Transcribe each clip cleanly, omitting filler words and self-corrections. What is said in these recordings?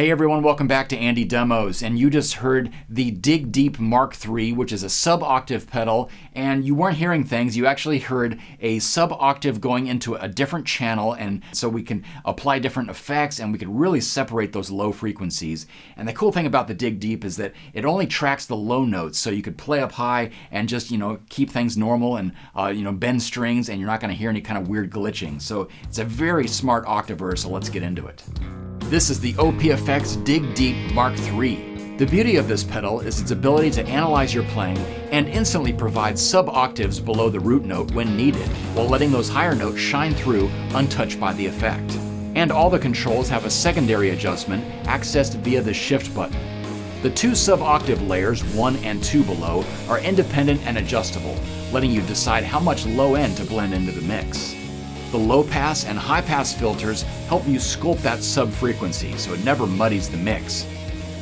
Hey everyone, welcome back to AndyDemos, and you just heard the Dig Deep MK3, which is a sub-octave pedal, and you weren't hearing things, you actually heard a sub-octave going into a different channel, and so we can apply different effects and we can really separate those low frequencies. And the cool thing about the Dig Deep is that it only tracks the low notes, so you could play up high and just, keep things normal and, bend strings, and you're not gonna hear any kind of weird glitching. So it's a very smart octaver, so let's get into it. This is the OPFX Dig Deep MK3. The beauty of this pedal is its ability to analyze your playing and instantly provide sub-octaves below the root note when needed, while letting those higher notes shine through untouched by the effect. And all the controls have a secondary adjustment accessed via the shift button. The two sub-octave layers, 1 and 2 below, are independent and adjustable, letting you decide how much low end to blend into the mix. The low pass and high pass filters help you sculpt that sub-frequency so it never muddies the mix.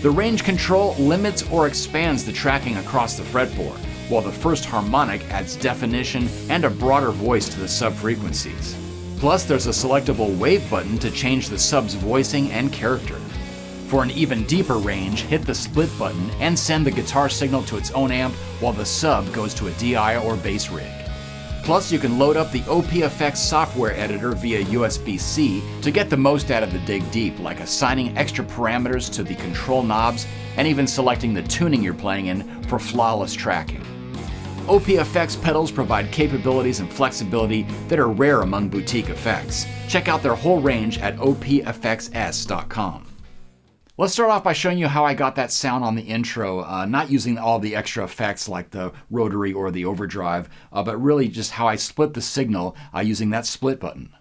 The range control limits or expands the tracking across the fretboard, while the first harmonic adds definition and a broader voice to the sub-frequencies. Plus, there's a selectable wave button to change the sub's voicing and character. For an even deeper range, hit the split button and send the guitar signal to its own amp while the sub goes to a DI or bass rig. Plus, you can load up the OPFX software editor via USB-C to get the most out of the Dig Deep, like assigning extra parameters to the control knobs and even selecting the tuning you're playing in for flawless tracking. OPFX pedals provide capabilities and flexibility that are rare among boutique effects. Check out their whole range at OPFXS.com. Let's start off by showing you how I got that sound on the intro, not using all the extra effects like the rotary or the overdrive, but really just how I split the signal using that split button.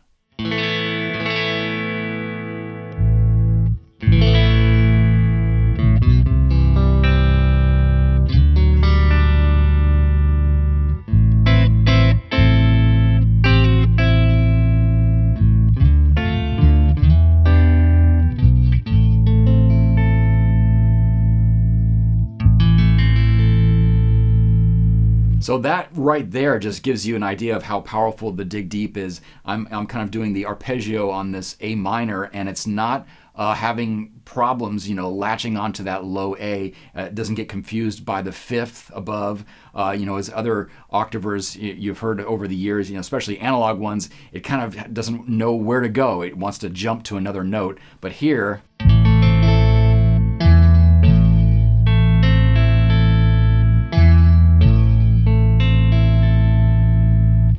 So that right there just gives you an idea of how powerful the Dig Deep is. I'm kind of doing the arpeggio on this A minor, and it's not having problems, latching onto that low A. It doesn't get confused by the fifth above. As other octavers you've heard over the years, especially analog ones, it kind of doesn't know where to go. It wants to jump to another note. But here,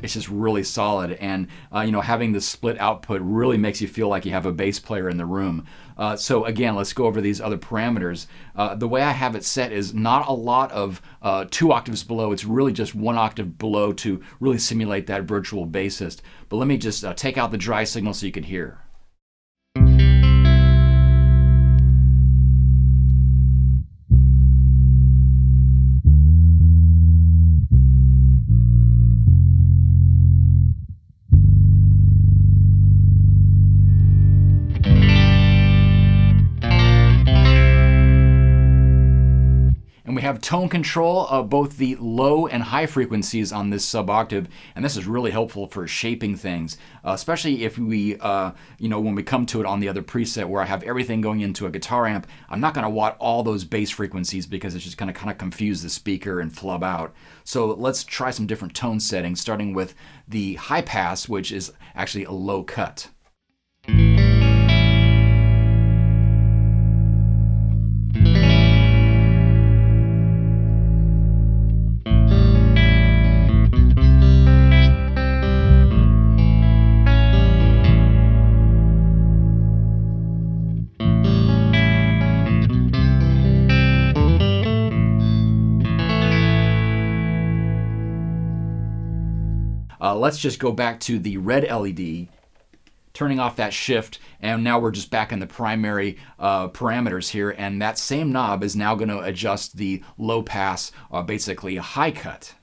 it's just really solid, and having the split output really makes you feel like you have a bass player in the room. So again, let's go over these other parameters. The way I have it set is not a lot of 2 octaves below. It's really just 1 octave below to really simulate that virtual bassist. But let me just take out the dry signal so you can hear. And we have tone control of both the low and high frequencies on this sub-octave, and this is really helpful for shaping things, especially if we, when we come to it on the other preset where I have everything going into a guitar amp. I'm not going to want all those bass frequencies because it's just going to kind of confuse the speaker and flub out. So let's try some different tone settings, starting with the high pass, which is actually a low cut. Let's just go back to the red LED, turning off that shift, and now we're just back in the primary parameters here, and that same knob is now going to adjust the low pass, basically a high cut.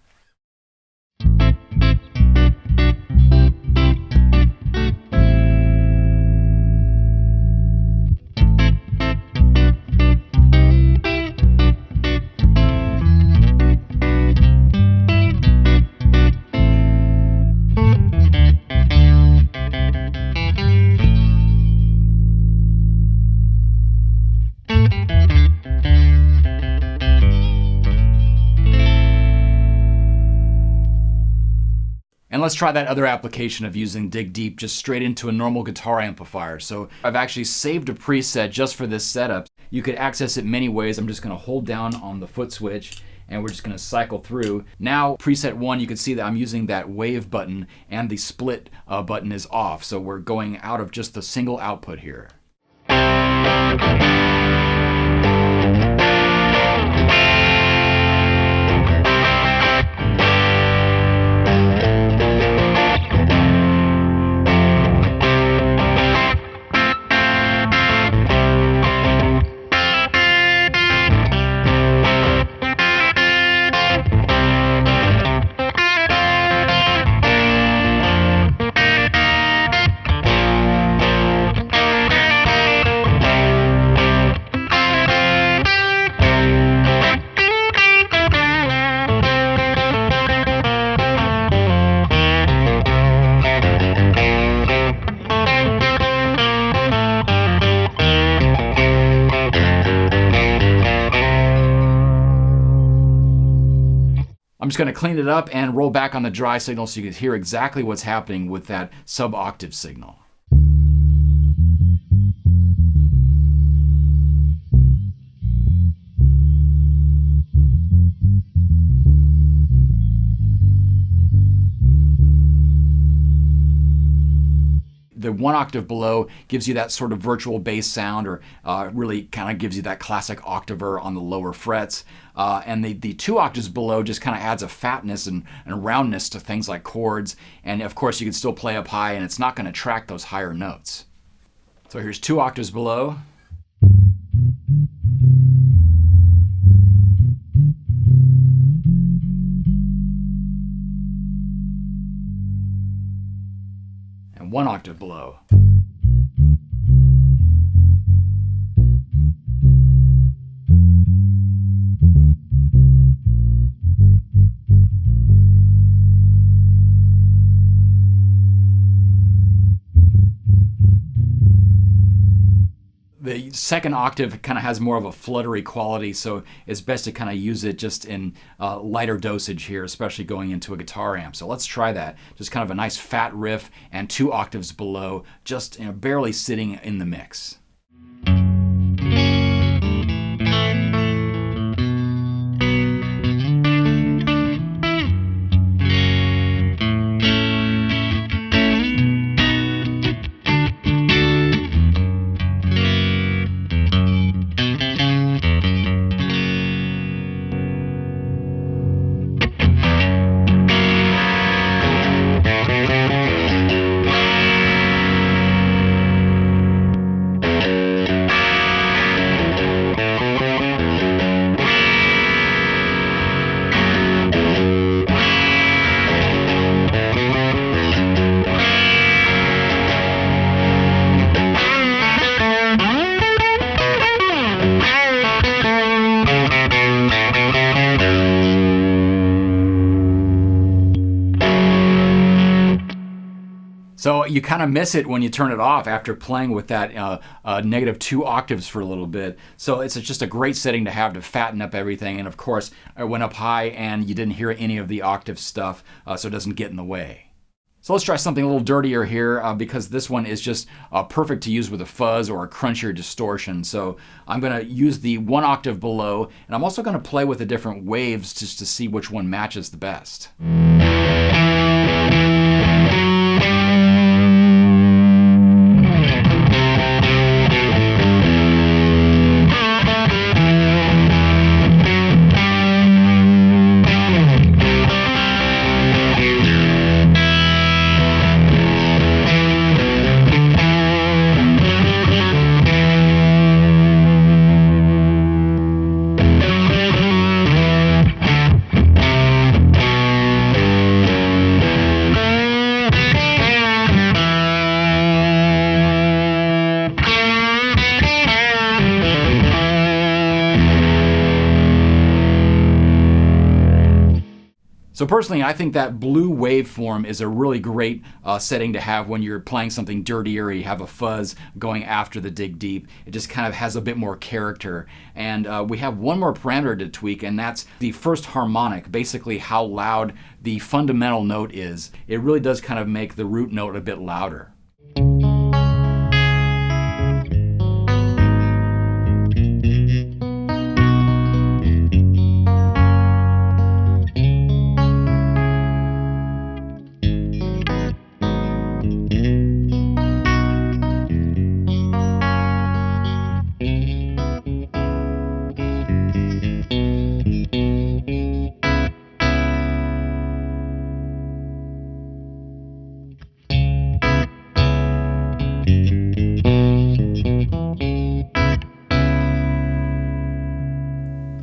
And let's try that other application of using Dig Deep just straight into a normal guitar amplifier. So I've actually saved a preset just for this setup. You could access it many ways. I'm just going to hold down on the foot switch and we're just going to cycle through. Now preset 1, you can see that I'm using that wave button and the split button is off. So we're going out of just the single output here. I'm just going to clean it up and roll back on the dry signal so you can hear exactly what's happening with that sub-octave signal. The 1 octave below gives you that sort of virtual bass sound, or really kind of gives you that classic octaver on the lower frets. And the 2 octaves below just kind of adds a fatness and roundness to things like chords. And of course you can still play up high and it's not going to track those higher notes. So here's 2 octaves below. And 1 octave below. The second octave kind of has more of a fluttery quality, so it's best to kind of use it just in lighter dosage here, especially going into a guitar amp. So let's try that. Just kind of a nice fat riff and 2 octaves below, just barely sitting in the mix. So you kind of miss it when you turn it off after playing with that negative 2 octaves for a little bit. So it's just a great setting to have to fatten up everything. And of course, I went up high and you didn't hear any of the octave stuff, so it doesn't get in the way. So let's try something a little dirtier here because this one is just perfect to use with a fuzz or a crunchier distortion. So I'm going to use the 1 octave below, and I'm also going to play with the different waves just to see which one matches the best. So personally, I think that blue waveform is a really great setting to have when you're playing something dirtier or you have a fuzz going after the dig deep. It just kind of has a bit more character. And we have one more parameter to tweak, and that's the first harmonic, basically how loud the fundamental note is. It really does kind of make the root note a bit louder.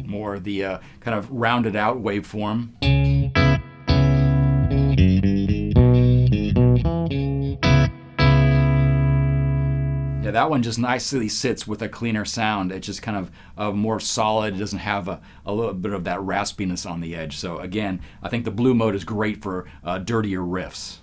More the kind of rounded out waveform. Yeah, that one just nicely sits with a cleaner sound. It's just kind of more solid. It doesn't have a little bit of that raspiness on the edge. So again, I think the blue mode is great for dirtier riffs.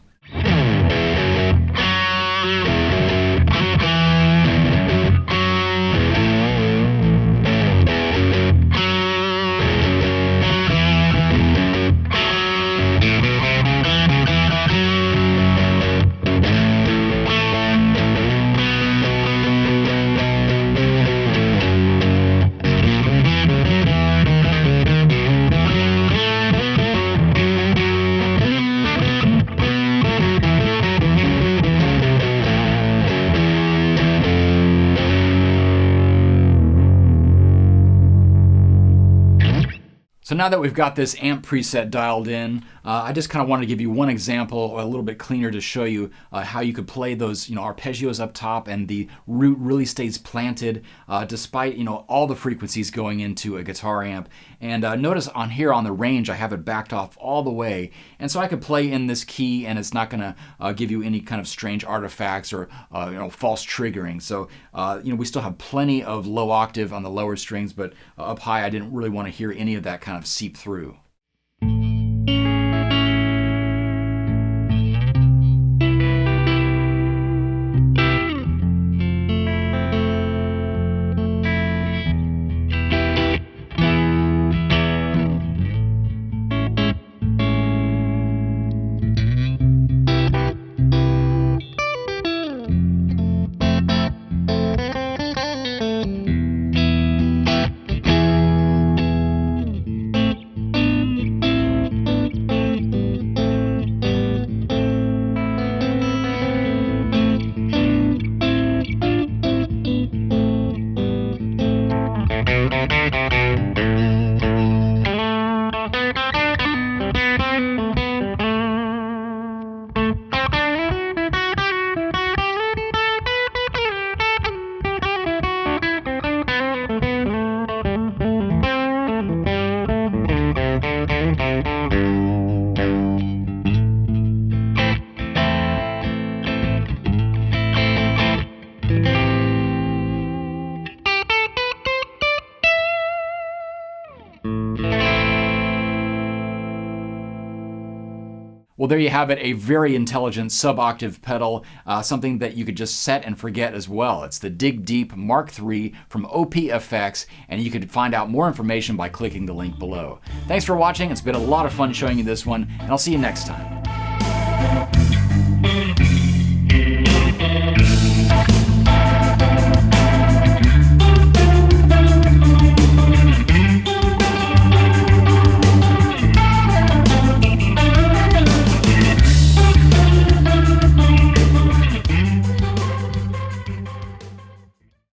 So now that we've got this amp preset dialed in, I just kind of wanted to give you one example, a little bit cleaner, to show you how you could play those, arpeggios up top, and the root really stays planted despite, all the frequencies going into a guitar amp. And notice on here on the range, I have it backed off all the way, and so I could play in this key, and it's not going to give you any kind of strange artifacts or false triggering. So we still have plenty of low octave on the lower strings, but up high, I didn't really want to hear any of that kind of seep through. Well, there you have it, a very intelligent sub-octave pedal, something that you could just set and forget as well. It's the Dig Deep MK3 from OPFX, and you could find out more information by clicking the link below. Thanks for watching. It's been a lot of fun showing you this one, and I'll see you next time.